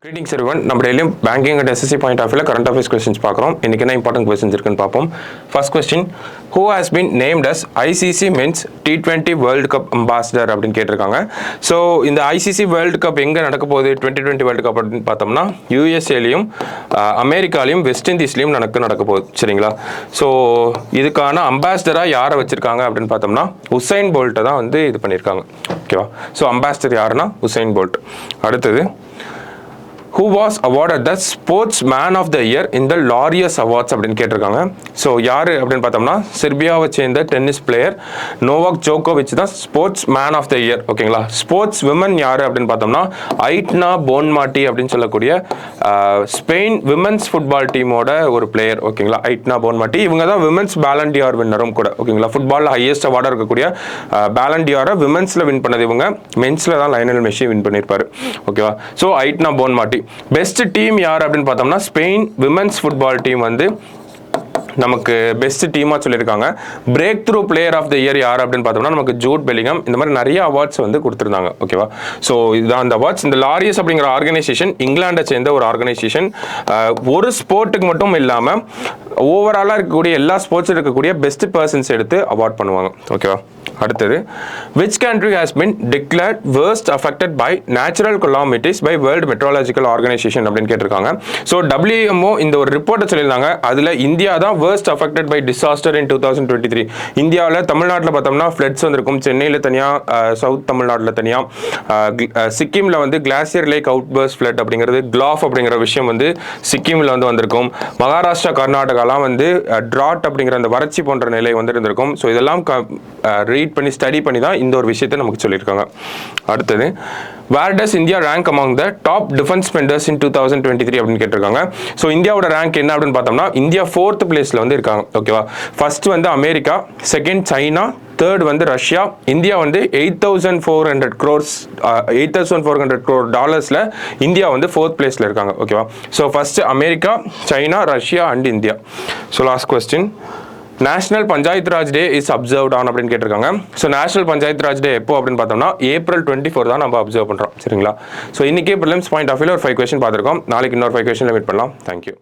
Greetings everyone. நம்ம டெய்லியும் banking and SSC point of வியூல கரண்ட் அஃபேர்ஸ் கொஸ்டின்ஸ் பார்க்குறோம். இன்னைக்கு என்ன இம்பார்ட்டன்ட் கொஸ்டின்ஸ் இருக்குன்னு பார்ப்போம். First question, who has been named as ICC men's T20 world cup ambassador அப்படின்னு கேட்டிருக்காங்க. ஸோ இந்த ஐசிசி வேர்ல்டு கப் எங்கே நடக்க போகுது 2020 வேர்ல்டு கப் அப்படின்னு பார்த்தோம்னா யூஎஸ்ஏலையும் அமெரிக்காலையும் வெஸ்ட் இண்டீஸ்லையும் நடக்க போகுது. சரிங்களா? ஸோ இதுக்கான அம்பாசிடராக யாரை வச்சிருக்காங்க அப்படின்னு பார்த்தோம்னா உசைன் போல்ட்டை தான் வந்து இது பண்ணியிருக்காங்க. ஓகேவா? ஸோ அம்பாசிடர் யாருன்னா உசைன் போல்ட். அடுத்தது, who was awarded the sports man of the year in the Laureus awards அப்படின்னு கேட்டிருக்காங்க. ஸோ யாரு அப்படின்னு பார்த்தோம்னா செர்பியாவை சேர்ந்த டென்னிஸ் பிளேயர் நோவாக் ஜோகோவிச் தான் sports man of the year. ஓகேங்களா? ஸ்போர்ட்ஸ் விமன் யாரு அப்படின்னு பார்த்தோம்னா ஐட்னா போன்மாட்டி அப்படின்னு சொல்லக்கூடிய ஸ்பெயின் விமன்ஸ் ஃபுட்பால் டீமோட ஒரு பிளேயர். ஓகேங்களா? ஐட்னா போன்மாட்டி இவங்க தான் விமன்ஸ் பேலண்டியார் வின்னரும் கூட. ஓகேங்களா? ஃபுட்பாலில் ஹையஸ்ட் அவார்டாக இருக்கக்கூடிய பேலண்டியாரை விமன்ஸில் வின் பண்ணது இவங்க, மென்ஸில் தான் லயனல் மெஸ்ஸி வின் பண்ணியிருப்பாரு. ஓகேவா? ஸோ ஐட்னா போன்மாட்டி. பெஸ்ட் டீம் யார் அப்படின்னு பார்த்தோம்னா ஸ்பெயின் விமன்ஸ் ஃபுட்பால் டீம் வந்து நமக்கு பெஸ்ட் டீமாக சொல்லியிருக்காங்க. Breakthrough player of the year யார் அப்படின்னு பார்த்தோம்னா நமக்கு ஜூட் பெலிங்ஹாம். இந்த மாதிரி நிறைய அவார்ட்ஸ் வந்து கொடுத்துருந்தாங்க. ஓகேவா? ஸோ இதுதான் அந்த அவார்ட்ஸ். இந்த லாரியஸ் அப்படிங்கிற ஆர்கனைசேஷன் இங்கிலாண்டை சேர்ந்த ஒரு ஆர்கனைசேஷன். ஒரு ஸ்போர்ட்டுக்கு மட்டும் இல்லாமல் ஓவராலாக இருக்கக்கூடிய எல்லா ஸ்போர்ட்ஸ் இருக்கக்கூடிய பெஸ்ட் பர்சன்ஸ் எடுத்து அவார்ட் பண்ணுவாங்க. ஓகேவா? அடுத்தது, which country has been declared worst affected by natural calamities by World Meteorological Organization அப்படின்னு கேட்டிருக்காங்க. ஸோ WMO இந்த ஒரு ரிப்போர்ட்டை சொல்லியிருந்தாங்க. அதில் இந்தியா தான் worst affected by disaster in 2023. இந்தியாவில் தமிழ்நாட்டில் பார்த்தோம்னா ஃப்ளட்ஸ் வந்திருக்கும். சென்னையில் தனியாக, சவுத் தமிழ்நாட்டில் தனியாக, சிக்கிமில் வந்து glacier lake outburst flood அப்படிங்கிறது கிளாஃப் அப்படிங்கிற விஷயம் வந்து சிக்கிமில் வந்து வந்திருக்கும். மகாராஷ்டிரா கர்நாடகாலாம் வந்து ட்ராட் அப்படிங்கிற அந்த வறட்சி போன்ற நிலை வந்து இருந்திருக்கும். ஸோ இதெல்லாம் ரீட் பண்ணி ஸ்டடி பண்ணி தான் இந்த ஒரு விஷயத்தை நமக்கு சொல்லியிருக்காங்க. அடுத்தது, where does India rank among the top defense spenders in 2023 அப்படின்னு கேட்டிருக்காங்க. ஸோ இந்தியாவோட ரேங்க் என்ன அப்படின்னு பார்த்தோம்னா இந்தியா 4th பிளேஸ்ல வந்து இருக்காங்க. ஓகேவா? ஃபர்ஸ்ட் வந்து அமெரிக்கா, செகண்ட் சைனா, தேர்ட் வந்து ரஷ்யா. இந்தியா வந்து 8,400 crore டாலர்ஸ்ல இந்தியா வந்து 4th பிளேஸ்ல இருக்காங்க. ஓகேவா? So first America, China, Russia and India. So last question, national panchayat Raj day is observed on அப்படின்னு கேட்டிருக்காங்க. ஸோ நேஷனல் பஞ்சாயத்து ராஜ் டே எப்போ அப்படின்னு பார்த்தோம்னா April 24 தான் நம்ம அப்சர்வ் பண்ணுறோம். சரிங்களா? ஸோ இன்னைக்கே ப்ரிலிம்ஸ் பாயிண்ட் ஆஃப் வியூல ஒரு 5 கொஸ்டின் பார்த்துருக்கோம். நாளைக்கு இன்னொரு 5 கொஸ்டின்ல மீட் பண்ணலாம். தேங்க்யூ.